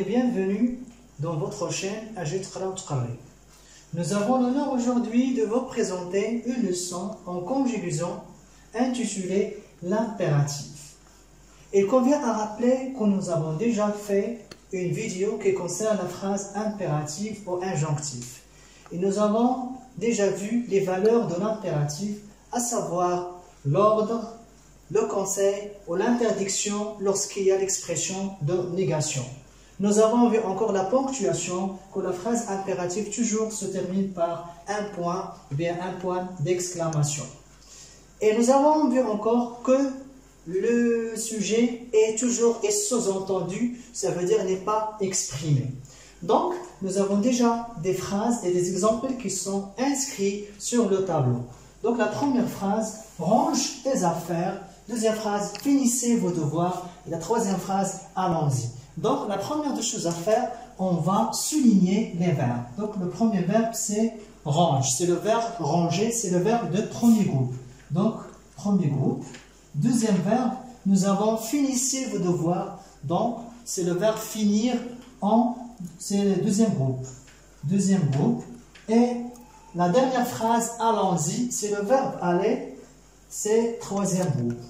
bienvenue dans votre chaîne Ajid Qara wa Tqarri. Nous avons l'honneur aujourd'hui de vous présenter une leçon en conjugaison intitulée l'impératif. Il convient à rappeler que nous avons déjà fait une vidéo qui concerne la phrase impérative ou injonctif. Et nous avons déjà vu les valeurs de l'impératif, à savoir l'ordre, le conseil ou l'interdiction lorsqu'il y a l'expression de négation. Nous avons vu encore la ponctuation, que la phrase impérative toujours se termine par un point ou bien un point d'exclamation. Et nous avons vu encore que le sujet est toujours sous-entendu, ça veut dire n'est pas exprimé. Donc, nous avons déjà des phrases et des exemples qui sont inscrits sur le tableau. Donc, la première phrase, range tes affaires. Deuxième phrase, finissez vos devoirs. Et la troisième phrase, allons-y. Donc, la première des choses à faire, on va souligner les verbes. Donc, le premier verbe, c'est range. C'est le verbe ranger, c'est le verbe de premier groupe. Donc, premier groupe. Deuxième verbe, nous avons finissez vos devoirs. Donc, c'est le verbe finir c'est le deuxième groupe. Deuxième groupe. Et la dernière phrase, allons-y, c'est le verbe aller, c'est troisième groupe.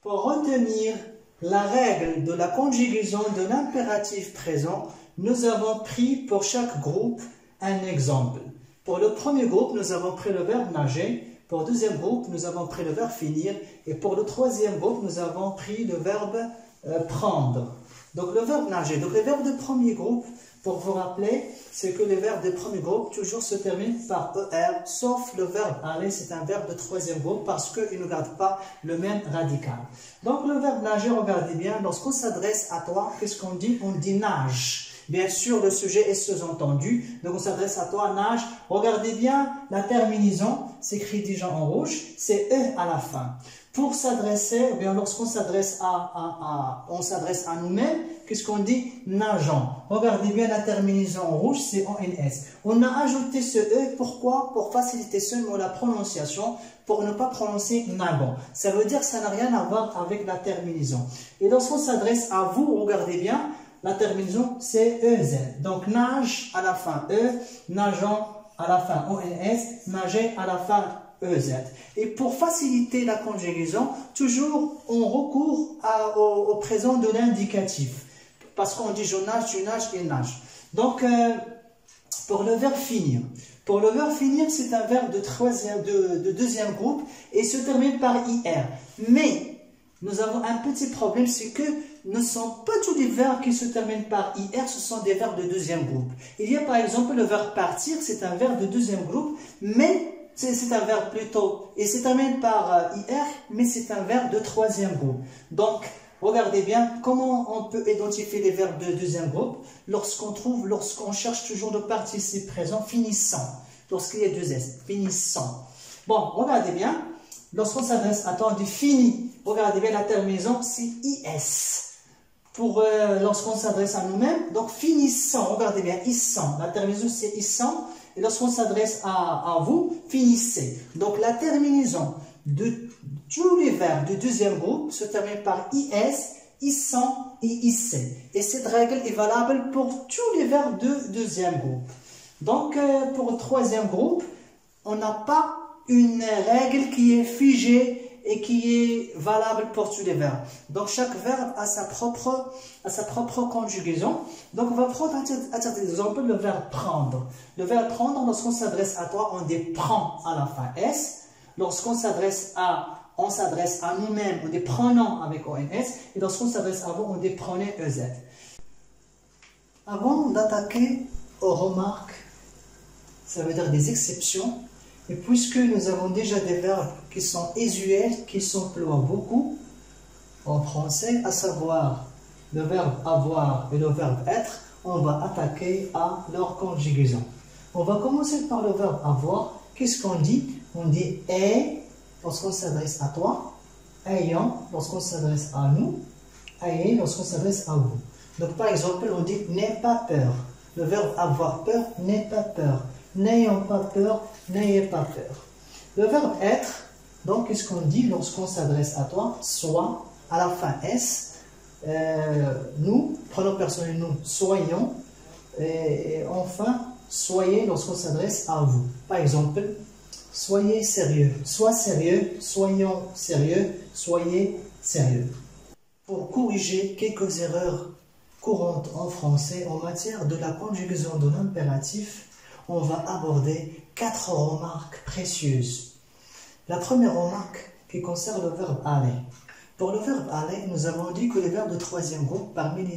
Pour retenir la règle de la conjugaison de l'impératif présent, nous avons pris pour chaque groupe un exemple. Pour le premier groupe, nous avons pris le verbe nager. Pour le deuxième groupe, nous avons pris le verbe finir. Et pour le troisième groupe, nous avons pris le verbe prendre. Donc le verbe nager. Donc le verbe de premier groupe, pour vous rappeler, c'est que les verbes de premier groupe toujours se terminent par ER, sauf le verbe aller, c'est un verbe de troisième groupe parce qu'il ne garde pas le même radical. Donc le verbe nager, regardez bien, lorsqu'on s'adresse à toi, qu'est-ce qu'on dit? On dit nage. Bien sûr, le sujet est sous-entendu, donc on s'adresse à toi, nage. Regardez bien, la terminaison, c'est écrit déjà en rouge, c'est E à la fin. Pour s'adresser, eh bien lorsqu'on s'adresse on s'adresse à nous-mêmes, qu'est-ce qu'on dit? Nageant. Regardez bien la terminaison en rouge, c'est ONS. On a ajouté ce E, pourquoi? Pour faciliter seulement la prononciation, pour ne pas prononcer nagon. Ça veut dire que ça n'a rien à voir avec la terminaison. Et lorsqu'on s'adresse à vous, regardez bien, la terminaison c'est EZ. Donc nage à la fin E, nageant à la fin ONS, nager à la fin EZ. Et pour faciliter la conjugaison, toujours on recourt au présent de l'indicatif. Parce qu'on dit je nage, tu nages et nage. Donc, pour le verbe finir. Pour le verbe finir, c'est un verbe de deuxième groupe et se termine par IR. Mais, nous avons un petit problème, c'est que ne sont pas tous les verbes qui se terminent par IR, ce sont des verbes de deuxième groupe. Il y a par exemple le verbe partir, c'est un verbe de deuxième groupe, mais c'est un verbe plutôt, et c'est terminé par IR, mais c'est un verbe de troisième groupe. Donc, regardez bien comment on peut identifier les verbes de deuxième groupe lorsqu'on cherche toujours le participe présent finissant, lorsqu'il y a deux S, finissant. Bon, regardez bien, lorsqu'on s'adresse à toi, on dit fini. Regardez bien la terminaison, c'est IS. Lorsqu'on s'adresse à nous-mêmes, donc finissant, regardez bien, issant. La terminaison, c'est issant. Et lorsqu'on s'adresse à vous, finissez. Donc la terminaison de tous les verbes du deuxième groupe se termine par IS, issant et issé. Et cette règle est valable pour tous les verbes de deuxième groupe. Donc pour le troisième groupe, on n'a pas une règle qui est figée et qui est valable pour tous les verbes. Donc chaque verbe a sa propre conjugaison. Donc on va prendre à titre d'exemple le verbe prendre. Le verbe prendre, lorsqu'on s'adresse à toi, on dit prend à la fin S. Lorsqu'on s'adresse à nous-mêmes, on dit prenant avec ONS. Et lorsqu'on s'adresse à vous, on dit prenez EZ. Avant d'attaquer aux remarques, ça veut dire des exceptions. Et puisque nous avons déjà des verbes qui sont usuels, qui s'emploient beaucoup en français, à savoir le verbe avoir et le verbe être, on va attaquer à leur conjugaison. On va commencer par le verbe avoir. Qu'est-ce qu'on dit? On dit est lorsqu'on s'adresse à toi, ayant lorsqu'on s'adresse à nous, ayez lorsqu'on s'adresse à vous. Donc par exemple, on dit n'aie pas peur. Le verbe avoir peur, n'aie pas peur. N'ayons pas peur, n'ayez pas peur. Le verbe être, donc qu'est-ce qu'on dit lorsqu'on s'adresse à toi? Soit, à la fin S, nous, pronom personnel nous, soyons, et enfin, soyez lorsqu'on s'adresse à vous. Par exemple, soyez sérieux, sois sérieux, soyons sérieux, soyez sérieux. Pour corriger quelques erreurs courantes en français en matière de la conjugaison de l'impératif, on va aborder 4 remarques précieuses. La première remarque qui concerne le verbe aller. Pour le verbe aller, nous avons dit que les verbes de troisième groupe, parmi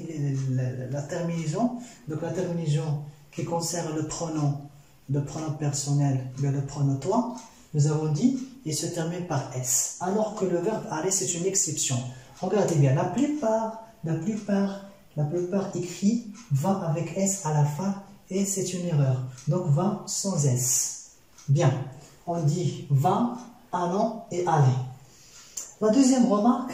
la terminaison, donc la terminaison qui concerne le pronom personnel, le pronom toi, nous avons dit, il se termine par S. Alors que le verbe aller, c'est une exception. Regardez bien, la plupart écrit va avec S à la fin et c'est une erreur. Donc va sans S. Bien, on dit va, allons et aller. La deuxième remarque,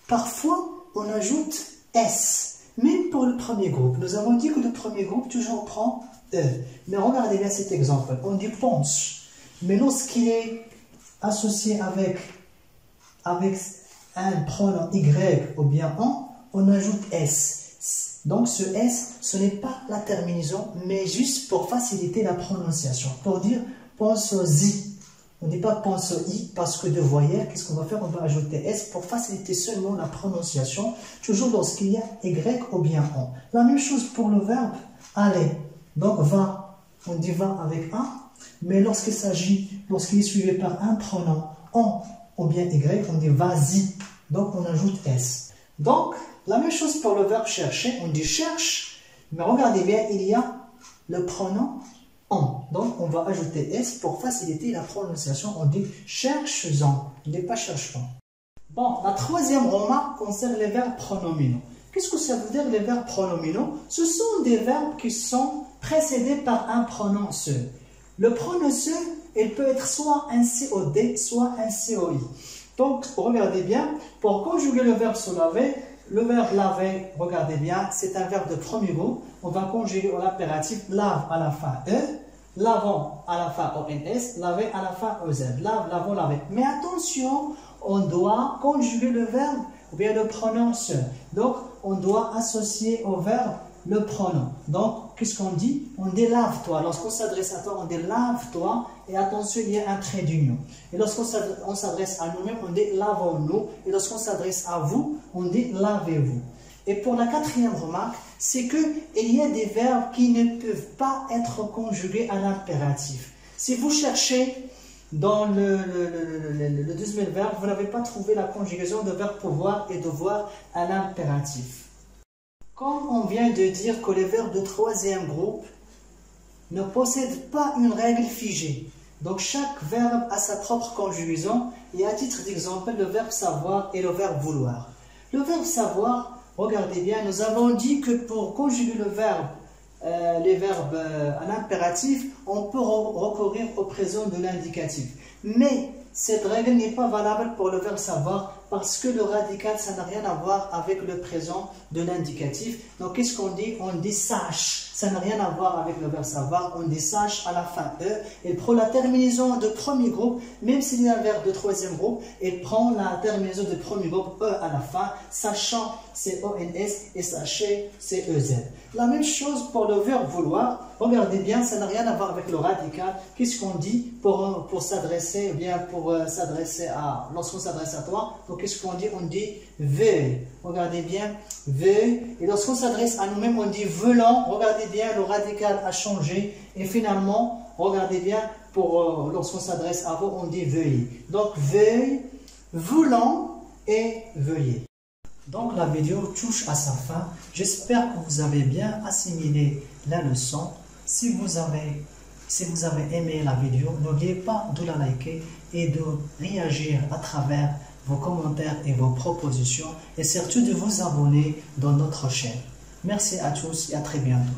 parfois on ajoute S, même pour le premier groupe. Nous avons dit que le premier groupe toujours prend E. Mais regardez bien cet exemple. On dit pense, mais lorsqu'il est associé avec un pronom Y ou bien on ajoute S. Donc ce S, ce n'est pas la terminaison, mais juste pour faciliter la prononciation. Pour dire pense aux I. On ne dit pas pense au I parce que de voyelles, qu'est-ce qu'on va faire? On va ajouter S pour faciliter seulement la prononciation, toujours lorsqu'il y a Y ou bien on. La même chose pour le verbe aller. Donc va, on dit va avec un, mais lorsqu'il est suivi par un pronom on ou bien Y, on dit vas-y. Donc on ajoute S. Donc la même chose pour le verbe chercher, on dit cherche, mais regardez bien, il y a le pronom on. Donc on va ajouter S pour faciliter la prononciation, on dit cherche-en, on ne dit pas cherche-en. Bon, la troisième remarque concerne les verbes pronominaux. Qu'est-ce que ça veut dire les verbes pronominaux? Ce sont des verbes qui sont précédés par un pronom seul. Le pronom seul, il peut être soit un COD, soit un COI. Donc, regardez bien, pour conjuguer le verbe se laver, le verbe laver, regardez bien, c'est un verbe de premier groupe. On va conjuguer l'impératif lave à la fin E, lavons à la fin ONS, laver à la fin EZ. Lave, lavons, laver. Mais attention, on doit conjuguer le verbe ou bien le pronom seul. Donc, on doit associer au verbe le pronom. Donc, qu'est-ce qu'on dit? On dit lave-toi. Lorsqu'on s'adresse à toi, on dit lave-toi. Et attention, il y a un trait d'union. Et lorsqu'on s'adresse à nous-mêmes, on dit lavons-nous. Et lorsqu'on s'adresse à vous, on dit lavez-vous. Et pour la quatrième remarque, c'est qu'il y a des verbes qui ne peuvent pas être conjugués à l'impératif. Si vous cherchez dans le deuxième verbe, vous n'avez pas trouvé la conjugaison de verbe pouvoir et devoir à l'impératif. Comme on vient de dire que les verbes de troisième groupe ne possèdent pas une règle figée. Donc chaque verbe a sa propre conjugaison et à titre d'exemple, le verbe savoir et le verbe vouloir. Le verbe savoir, regardez bien, nous avons dit que pour conjuguer les verbes à l'impératif, on peut recourir au présent de l'indicatif. Mais cette règle n'est pas valable pour le verbe savoir parce que le radical, ça n'a rien à voir avec le présent de l'indicatif. Donc, qu'est-ce qu'on dit? On dit sache. Ça n'a rien à voir avec le verbe savoir. On dit sache à la fin E. Et pour la terminaison de premier groupe, même s'il y a un verbe de troisième groupe, il prend la terminaison de premier groupe E à la fin. Sachant, c'est ONS et sachez, c'est EZ. La même chose pour le verbe vouloir. Regardez bien, ça n'a rien à voir avec le radical. Qu'est-ce qu'on dit pour s'adresser, bien pour s'adresser à, lorsqu'on s'adresse à toi? Donc, qu'est-ce qu'on dit? On dit veuille. Regardez bien, veuille. Et lorsqu'on s'adresse à nous-mêmes, on dit veulant. Regardez bien, le radical a changé. Et finalement, regardez bien, lorsqu'on s'adresse à vous, on dit veuillez. Donc, veuille, voulant et veuillez. Donc, la vidéo touche à sa fin. J'espère que vous avez bien assimilé la leçon. Si vous avez aimé la vidéo, n'oubliez pas de la liker et de réagir à travers vos commentaires et vos propositions et surtout de vous abonner dans notre chaîne. Merci à tous et à très bientôt.